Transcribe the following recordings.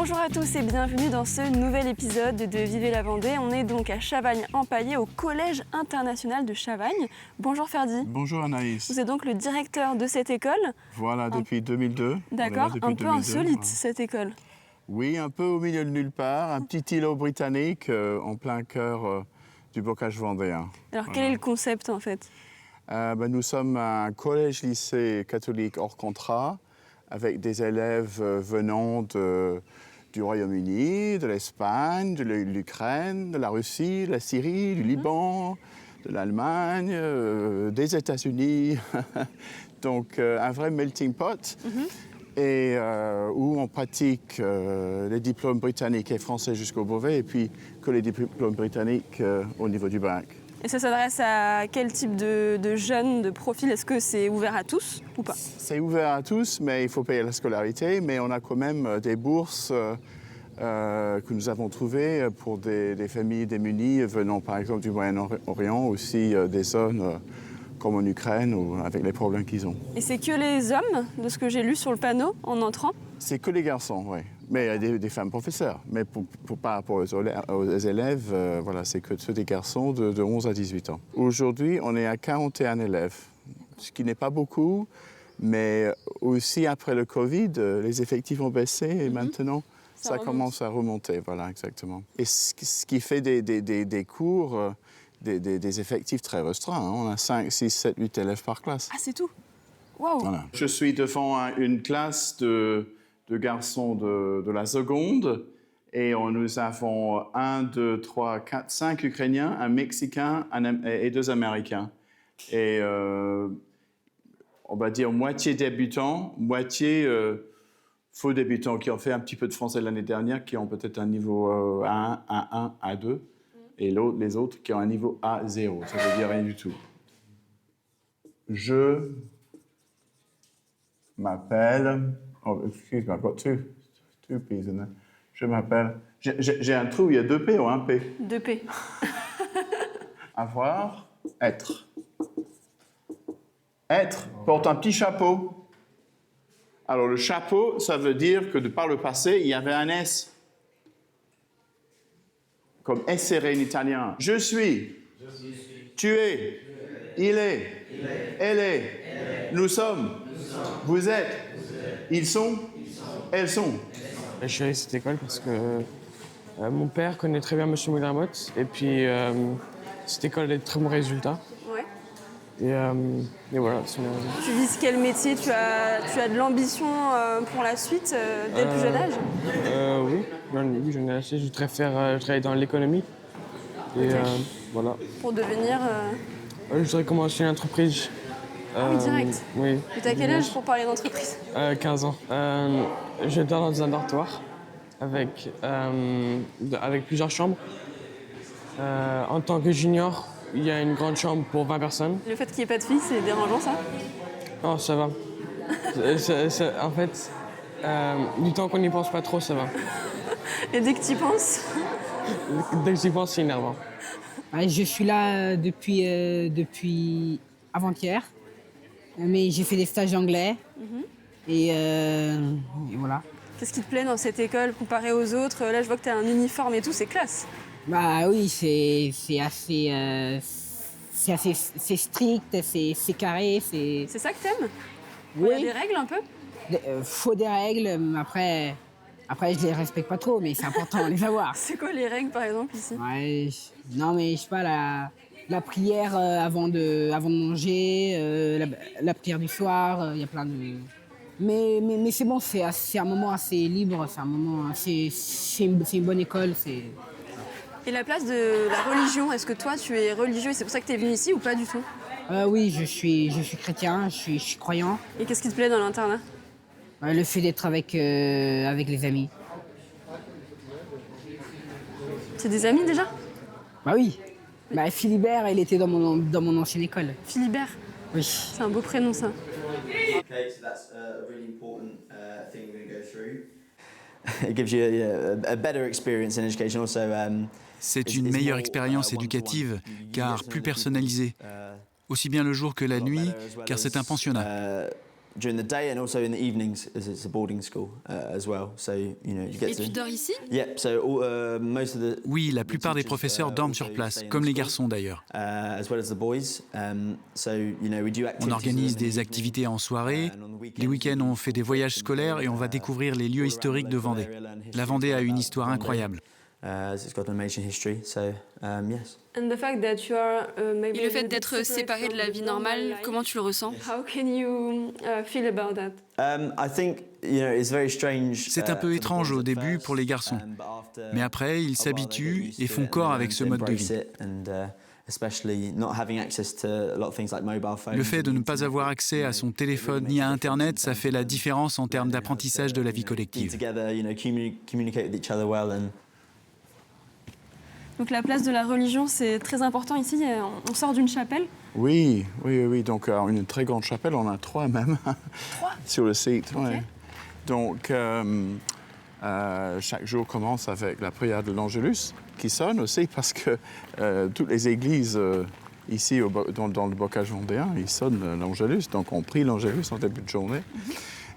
Bonjour à tous et bienvenue dans ce nouvel épisode de Vivez la Vendée. On est donc à Chavagne-en-Paillé au Collège international de Chavagne. Bonjour Ferdi. Bonjour Anaïs. Vous êtes donc le directeur de cette école. Voilà, depuis 2002. D'accord, un peu 2002, insolite ouais. cette école. Oui, un peu au milieu de nulle part, un petit îlot britannique en plein cœur du bocage vendéen. Alors quel est le concept en fait? Nous sommes un collège-lycée catholique hors contrat avec des élèves venant du Royaume-Uni, de l'Espagne, de l'Ukraine, de la Russie, de la Syrie, du Liban, de l'Allemagne, des États-Unis. Donc un vrai melting pot. Et où on pratique les diplômes britanniques et français jusqu'au brevet et puis que les diplômes britanniques au niveau du bac. Et ça s'adresse à quel type de jeunes, de profils? Est-ce que c'est ouvert à tous ou pas? C'est ouvert à tous, mais il faut payer la scolarité. Mais on a quand même des bourses que nous avons trouvées pour des familles démunies venant par exemple du Moyen-Orient, aussi des zones comme en Ukraine ou avec les problèmes qu'ils ont. Et c'est que les hommes, de ce que j'ai lu sur le panneau en entrant? C'est que les garçons, oui. Mais il y a des femmes professeurs. Mais par rapport aux élèves, voilà, c'est que ceux des garçons de 11 à 18 ans. Aujourd'hui, on est à 41 élèves, ce qui n'est pas beaucoup, mais aussi après le Covid, les effectifs ont baissé et maintenant, ça commence à remonter. Voilà, exactement. Et ce qui fait des cours, des effectifs très restreints. Hein. On a 5, 6, 7, 8 élèves par classe. Ah, c'est tout? Waouh! Voilà. Je suis devant une classe de garçons de la seconde et nous avons 1, 2, 3, 4, 5 Ukrainiens, un Mexicain et 2 Américains. Et on va dire moitié débutants, moitié faux débutants qui ont fait un petit peu de français l'année dernière, qui ont peut-être un niveau A1, A1, A2, et les autres qui ont un niveau A0, ça veut dire rien du tout. Je m'appelle... Oh, excuse me, I've got two P's in there. Je m'appelle... J'ai un trou, il y a 2 P ou 1 P? 2 P. Avoir, être. Être porte un petit chapeau. Alors le chapeau, ça veut dire que par le passé, il y avait un S. Comme essere en italien. Je suis. Tu es. Il est. Elle est. Nous sommes. Vous êtes. Ils sont. Elles sont. Je suis allé à cette école parce que mon père connaît très bien M. Moudermott et puis cette école a de très bons résultats. Ouais. Et voilà, c'est une raison. Tu vises quel métier? Tu as de l'ambition pour la suite dès le plus jeune âge? Oui, j'en ai assez. Je voudrais travailler dans l'économie. Et voilà. Pour devenir... Je voudrais commencer une entreprise. Ah oui, direct. Oui. Et t'as quel âge pour parler d'entreprise? 15 ans. Je dors dans un dortoir avec plusieurs chambres. En tant que junior, il y a une grande chambre pour 20 personnes. Le fait qu'il n'y ait pas de filles, c'est dérangeant ça? Non, ça va. En fait, du temps qu'on n'y pense pas trop, ça va. Et dès que tu y penses? Dès que j'y pense, c'est énervant. Je suis là depuis avant-hier, mais j'ai fait des stages d'anglais et voilà. Qu'est-ce qui te plaît dans cette école comparé aux autres? Là, je vois que tu as un uniforme et tout, c'est classe. Bah oui, c'est assez strict, c'est carré, c'est... C'est ça que t'aimes? Il y Oui, a des règles un peu? faut des règles, mais après je les respecte pas trop, mais c'est important de les avoir. C'est quoi les règles par exemple ici? Ouais, non mais je sais pas, la prière avant de manger, la prière du soir, il y a plein de... Mais c'est bon, c'est un moment assez libre, c'est une bonne école, c'est... Et la place de la religion, est-ce que toi tu es religieux et c'est pour ça que tu es venu ici ou pas du tout? Oui, je suis chrétien, je suis croyant. Et qu'est-ce qui te plaît dans l'internat? Le fait d'être avec les amis. C'est des amis déjà? Bah oui. Bah, Philibert, il était dans mon ancienne école. Philibert? Oui. C'est un beau prénom ça. Okay, so that's a really important thing we're going to go through. It gives you a better experience in education also. C'est une meilleure expérience éducative, car plus personnalisée, aussi bien le jour que la nuit, car c'est un pensionnat. during the day and also in the evenings, as it's a boarding school as well. So you get Et tu dors ici? Yeah. So most of the Oui, la plupart des professeurs dorment sur place, comme les garçons d'ailleurs. as well as the boys. So we do activities. On organise des activités en soirée. Les week-ends, on fait des voyages scolaires et on va découvrir les lieux historiques de Vendée. La Vendée a une histoire incroyable. It's got an amazing history. So yes. Et le fait d'être séparé de la vie normale, comment tu le ressens? How can you feel about that? I think it's very strange. C'est un peu étrange au début pour les garçons, mais après, ils s'habituent et font corps avec ce mode de vie. Le fait de ne pas avoir accès à son téléphone ni à Internet, ça fait la différence en termes d'apprentissage de la vie collective. Donc la place de la religion, c'est très important ici. On sort d'une chapelle. Oui. Donc, une très grande chapelle, on en a 3 même. 3 sur le site. Okay. Ouais. Donc, chaque jour commence avec la prière de l'Angélus, qui sonne aussi parce que toutes les églises ici dans le bocage vendéen, ils sonnent l'Angélus. Donc, on prie l'Angélus en début de journée.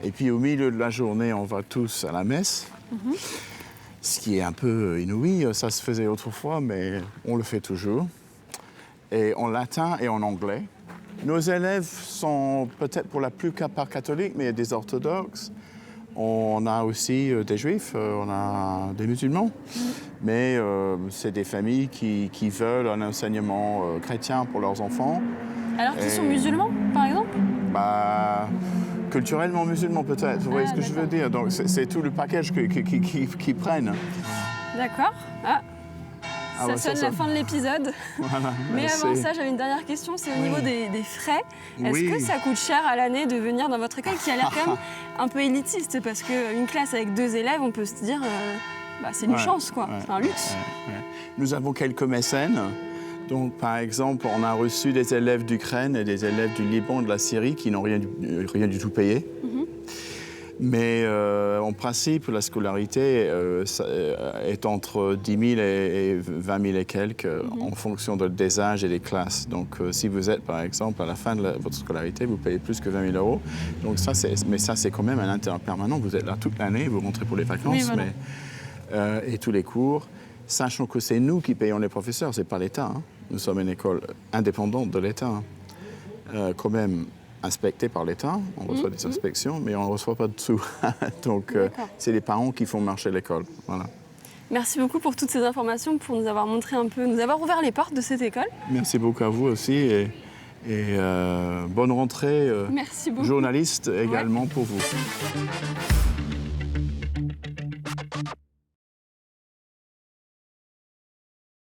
Et puis, au milieu de la journée, on va tous à la messe. Ce qui est un peu inouï, ça se faisait autrefois, mais on le fait toujours. Et en latin et en anglais. Nos élèves sont peut-être pour la plupart catholiques, mais il y a des orthodoxes. On a aussi des juifs, on a des musulmans. Mais c'est des familles qui veulent un enseignement chrétien pour leurs enfants. Alors qu'ils sont musulmans, par exemple? Culturellement musulmans peut-être, vous voyez ce que je veux dire. Donc c'est tout le package qu'ils prennent. D'accord. Ça sonne la fin de l'épisode. Voilà, mais avant ça, j'avais une dernière question, c'est au niveau des frais. Est-ce que ça coûte cher à l'année de venir dans votre école qui a l'air quand même un peu élitiste? Parce qu'une classe avec 2 élèves, on peut se dire, c'est une chance, quoi. C'est un luxe. Nous avons quelques mécènes. Donc, par exemple, on a reçu des élèves d'Ukraine et des élèves du Liban et de la Syrie qui n'ont rien du tout payé. Mais en principe, la scolarité est entre 10 000 et 20 000 et quelques en fonction des âges et des classes. Donc, si vous êtes, par exemple, à la fin de votre scolarité, vous payez plus que 20 000 euros. Donc, mais ça, c'est quand même un intérêt permanent. Vous êtes là toute l'année, vous rentrez pour les vacances et tous les cours. Sachant que c'est nous qui payons les professeurs, c'est pas l'État. Nous sommes une école indépendante de l'État, quand même inspectée par l'État. On reçoit des inspections, mais on ne reçoit pas de sous. Donc, c'est les parents qui font marcher l'école. Voilà. Merci beaucoup pour toutes ces informations, pour nous avoir montré un peu, nous avoir ouvert les portes de cette école. Merci beaucoup à vous aussi et bonne rentrée, Merci beaucoup. journaliste également pour vous.